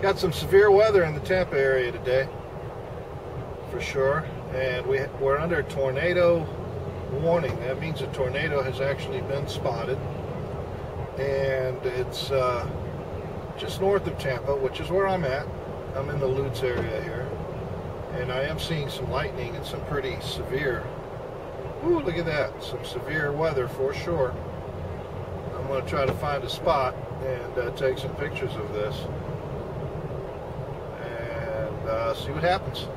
Got some severe weather in the Tampa area today, for sure, and we're under a tornado warning. That means a tornado has actually been spotted, and it's just north of Tampa, which is where I'm at. I'm in the Lutz area here, and I am seeing some lightning and some pretty severe, ooh, look at that, some severe weather for sure. I'm going to try to find a spot and take some pictures of this and see what happens.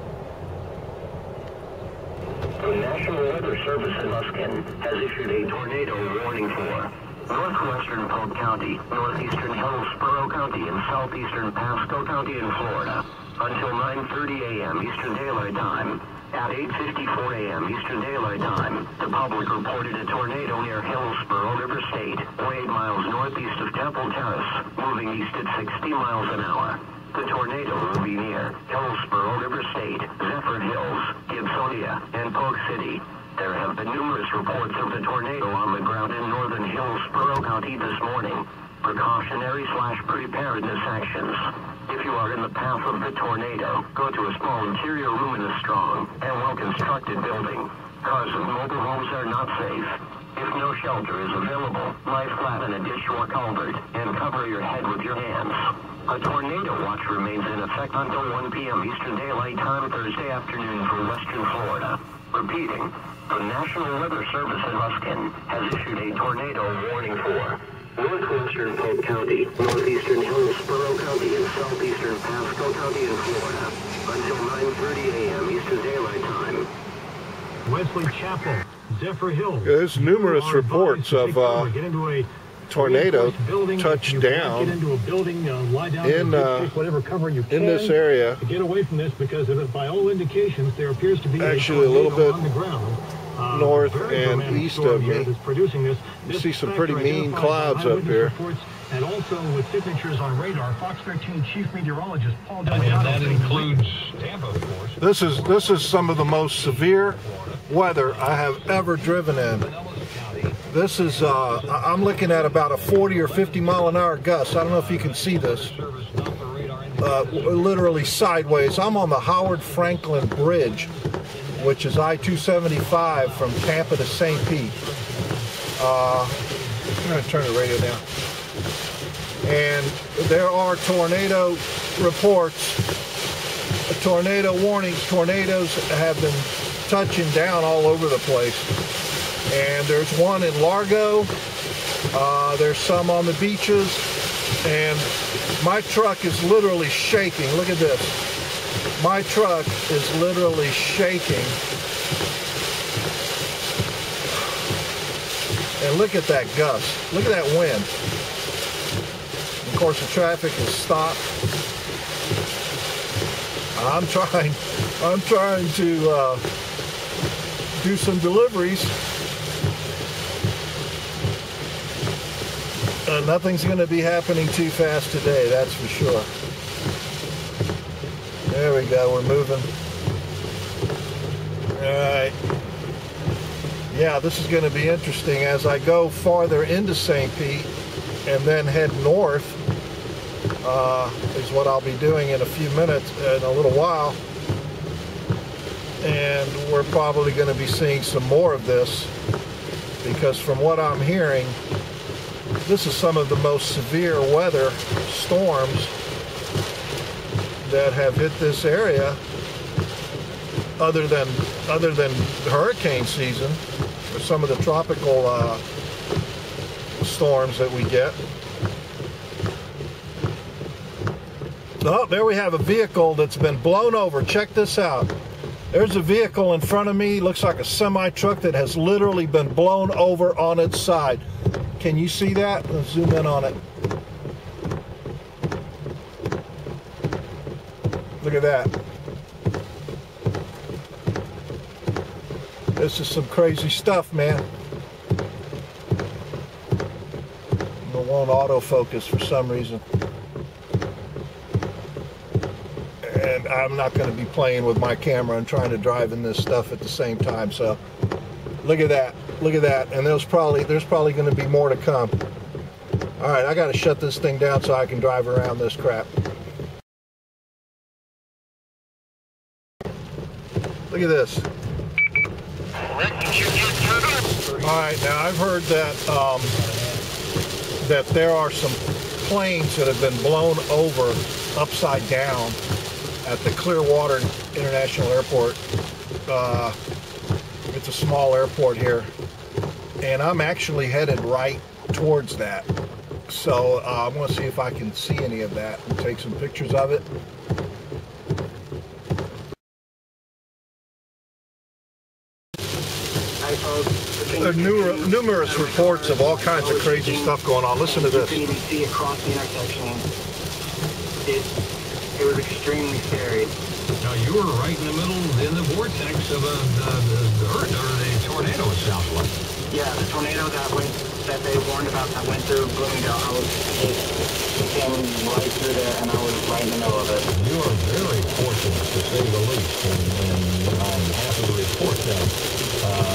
The National Weather Service in Luskin has issued a tornado warning for northwestern Polk County, northeastern Hillsborough County, and southeastern Pasco County in Florida until 9:30 a.m. Eastern Daylight Time. At 8:54 a.m. Eastern Daylight Time, the public reported a tornado near Hillsborough River State, 8 miles northeast of Temple Terrace, moving east at 60 miles an hour. The tornado will be near Hillsborough River State, Zephyr Hills, Gibsonia, and Polk City. There have been numerous reports of the tornado on the ground in northern Hillsborough County this morning. Precautionary/preparedness actions. If you are in the path of the tornado, go to a small interior room in a strong and well-constructed building. Cars and mobile homes are not safe. If no shelter is available, lie flat in a ditch or culvert and cover your head with your hands. A tornado watch remains in effect until 1 p.m. Eastern Daylight Time Thursday afternoon for western Florida. Repeating, the National Weather Service in Luskin has issued a tornado warning for northwestern Polk County, northeastern Hillsborough County, and southeastern Pasco County in Florida until 9:30 a.m. Eastern Daylight Time. Wesley Chapel, Zephyr Hills. There's numerous reports of tornado touched down in this area. To get away from this, because by all indications there appears to be actually a little bit on the ground. North and east of me. You see some pretty mean clouds up here. And also with signatures on radar, Fox 13 Chief Meteorologist Paul And that includes Tampa, of course. This is some of the most severe weather I have ever driven in. This is, I'm looking at about a 40 or 50 mile an hour gust. I don't know if you can see this. Literally sideways. I'm on the Howard Franklin Bridge, which is I-275 from Tampa to St. Pete. I'm going to turn the radio down. And there are tornado reports, tornado warnings. Tornadoes have been touching down all over the place. And there's one in Largo. There's some on the beaches. And my truck is literally shaking. Look at this. My truck is literally shaking. And look at that gust. Look at that wind. Of course, the traffic is stopped. I'm trying to do some deliveries. Nothing's going to be happening too fast today, that's for sure. There we go, we're moving. Alright. Yeah, this is going to be interesting as I go farther into St. Pete and then head north, is what I'll be doing in a few minutes, in a little while. And we're probably going to be seeing some more of this, because from what I'm hearing, this is some of the most severe weather storms that have hit this area other than hurricane season, or some of the tropical storms that we get. Oh, there we have a vehicle that's been blown over. Check this out. There's a vehicle in front of me, looks like a semi-truck that has literally been blown over on its side. Can you see that? Let's zoom in on it. Look at that. This is some crazy stuff, man. It won't autofocus for some reason. And I'm not going to be playing with my camera and trying to drive in this stuff at the same time. So look at that. Look at that. And there's probably going to be more to come. All right, I got to shut this thing down so I can drive around this crap. Look at this. All right, now I've heard that that there are some planes that have been blown over upside down at the Clearwater International Airport. It's a small airport here, and I'm actually headed right towards that. So I'm going to see if I can see any of that and take some pictures of it. There are numerous reports of all kinds of crazy stuff going on. Listen to this. You couldn't even see across the intersection. It was extremely scary. Now, you were right in the middle, in the vortex of the tornado, it sounds like. Yeah, the tornado that they warned about that went through Bloomingdale, it came right through there, and I was right in the middle of it. You are very fortunate, to say the least, and I'm happy to report that.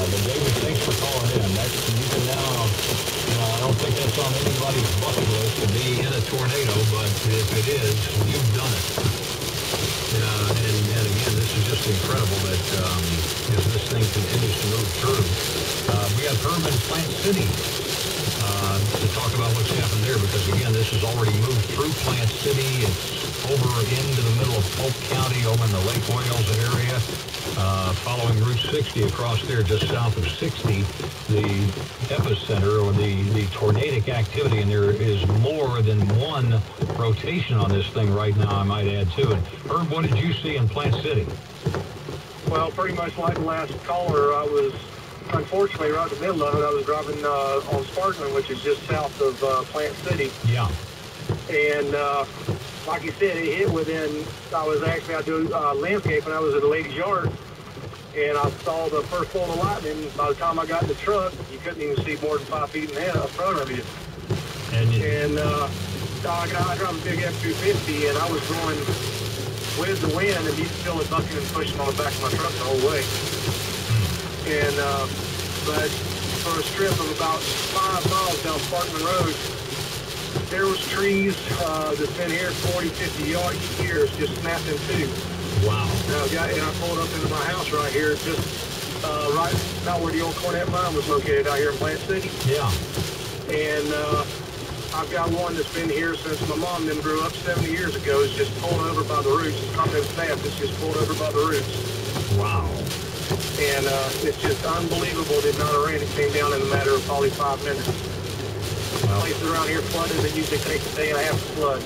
But David, thanks for calling in. You can now, I don't think that's on anybody's bucket list to be in a tornado, but if it is, you've done it. And again, this is just incredible that as this thing continues to move through. We got Herb in Plant City to talk about what's happened there, because again, this has already moved through Plant City. It's over into the middle of Polk County, over in the Lake Wales area, following Route 60 across there, just south of 60, the epicenter or the tornadic activity, and there is more than one rotation on this thing right now, I might add too. And Herb, what did you see in Plant City? Well, pretty much like the last caller, I was unfortunately right in the middle of it. I was driving on Sparkman, which is just south of Plant City. Yeah. And like you said, it hit within, I do landscaping. I was at a lady's yard, and I saw the first bolt of lightning. By the time I got in the truck, you couldn't even see more than 5 feet in front of you. And I drive a big F-250, and I was going with the wind, and you could feel it bucking and pushing on the back of my truck the whole way. And but for a strip of about 5 miles down Sparkman Road, there was trees that's been here 40, 50 years just snapped in two. Wow. And I pulled up into my house right here, just right about where the old Cornet mine was located out here in Plant City. Yeah. And I've got one that's been here since my mom then grew up 70 years ago. It's just pulled over by the roots. It's not been snapped, it's just pulled over by the roots. Wow. And it's just unbelievable the amount of rain that came down in a matter of probably 5 minutes. Places around here flooded that usually takes a day and a half to flood.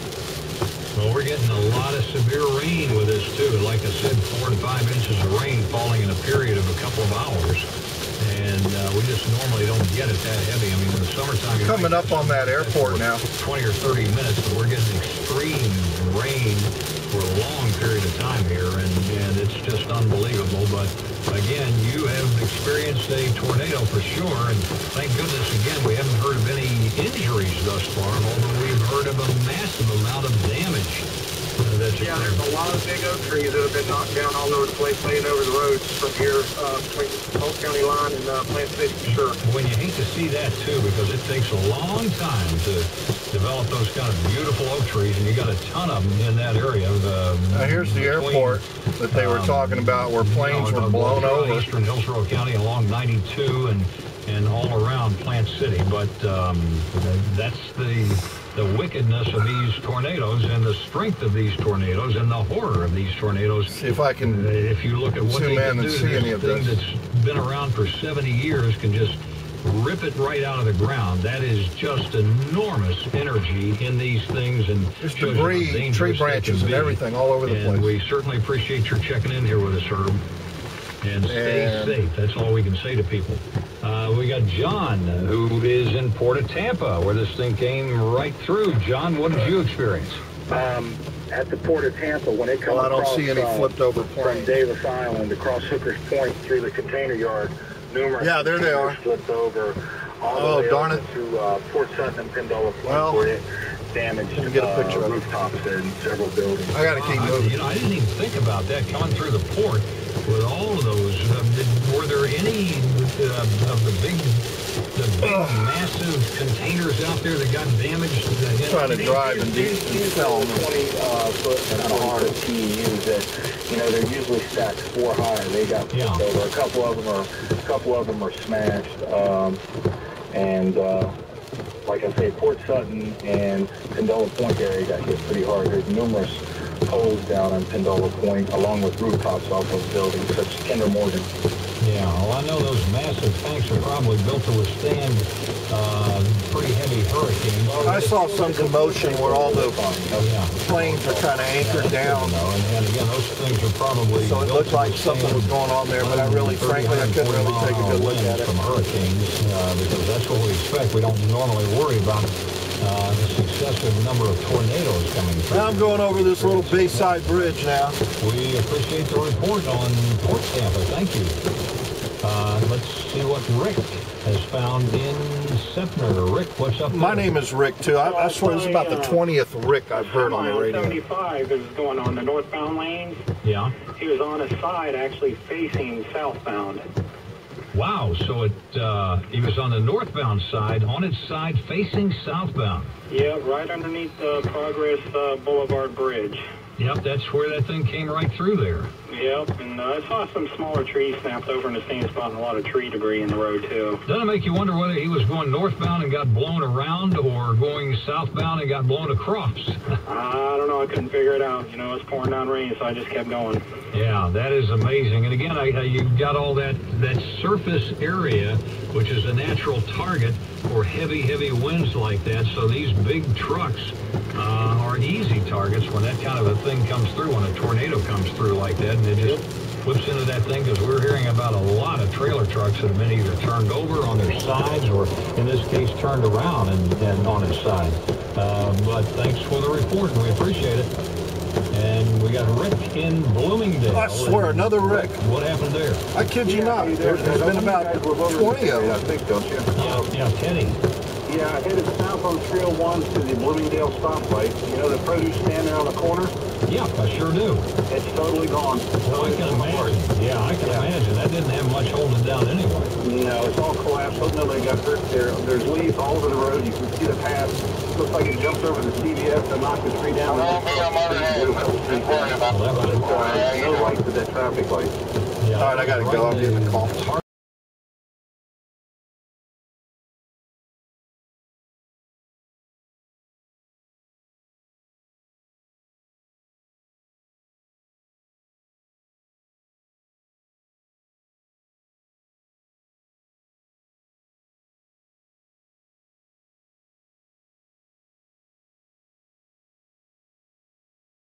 Well, we're getting a lot of severe rain with this too. Like I said, 4 to 5 inches of rain falling in a period of a couple of hours. And we just normally don't get it that heavy. I mean, in the summertime... Coming up on that airport now. 20 or 30 minutes, but we're getting extreme rain for a long period of time here, and it's just unbelievable. But again, you have experienced a tornado for sure, and thank goodness, again, we haven't heard of any injuries thus far, although we've heard of a massive amount of damage. Yeah, there's a lot of big oak trees that have been knocked down all over the place, laying over the roads from here between Polk County line and Plant City, for sure. Well, you hate to see that too, because it takes a long time to develop those kind of beautiful oak trees, and you got a ton of them in that area. Now here's the airport that they were talking about, where planes were blown over. Eastern Hillsborough County along 92 and all around Plant City, but that's the wickedness of these tornadoes and the strength of these tornadoes and the horror of these tornadoes. See if I can if you look at what they can do, this thing that's been around for 70 years can just rip it right out of the ground. That is just enormous energy in these things, and there's debris, tree branches, and everything all over the place. And we certainly appreciate your checking in here with us, Herb. And stay safe. That's all we can say to people. We got John, who is in Port of Tampa, where this thing came right through. John, what did you experience? At the Port of Tampa, when it comes I don't across see any flipped over planes. From Davis Island across Hooker's Point through the container yard, numerous there they are. Flipped over all the way over to Port Sutton and Pindola Point, where it damaged rooftops and several buildings. I got to keep moving. I didn't even think about that coming through the port with all of those. Were there any of the big massive containers out there that got damaged? Trying to drive and fell. 20 foot and 15 units that you know, they're usually stacked 4 high. They got flipped over. A couple of them are smashed. Like I say, Port Sutton and Pendola Point area got hit pretty hard. There's numerous poles down on Pendola Point, along with rooftops off of buildings such as Kinder Morgan. Yeah, well, I know those massive tanks are probably built to withstand pretty heavy hurricanes. I saw some commotion where all the planes are kind of anchored down. And again, those things are probably so it looked like something was going on there, but I really, frankly, I couldn't really take a good look at it. From hurricanes, because that's what we expect. We don't normally worry about the successive number of tornadoes coming through. Now I'm going over this little Bayside Bridge now. We appreciate the report on Port Tampa. Thank you. Let's see what Rick has found in Sefner. Rick, what's up there? My name is Rick, too. I swear this is about the 20th Rick I've heard on the radio. 75 is going on the northbound lanes. Yeah. He was on his side, actually facing southbound. Wow, so he was on the northbound side, on its side, facing southbound. Yeah, right underneath the Progress Boulevard Bridge. Yep, that's where that thing came right through there. Yep, and I saw some smaller trees snapped over in the same spot and a lot of tree debris in the road, too. Doesn't it make you wonder whether he was going northbound and got blown around or going southbound and got blown across? I don't know. I couldn't figure it out. You know, it was pouring down rain, so I just kept going. Yeah, that is amazing. And again, you've got all that surface area, which is a natural target for heavy winds like that. So these big trucks are easy targets when that kind of a thing comes through, when a tornado comes through like that, and it just whips into that thing, because we're hearing about a lot of trailer trucks that have been either turned over on their sides or, in this case, turned around and on its side. But thanks for the report, and we appreciate it. And we got Rick in Bloomingdale. I swear, another Rick. What happened there? I kid you not. There's been about 20 of them. I think, don't you? Yeah, Teddy. Yeah, I headed south on 301 to the Bloomingdale stoplight. You know the produce stand there on the corner? Yeah, I sure do. It's totally gone. Well, I can imagine. Yeah, I can imagine. That didn't have much holding it down anyway. No, it's all collapsed. Hope nobody got hurt there. There's leaves all over the road. You can see the path. Looks like it jumped over the CVS and knocked the tree down. Well, No lights to that traffic light. Yeah, all right, I got to go. I'm getting a call.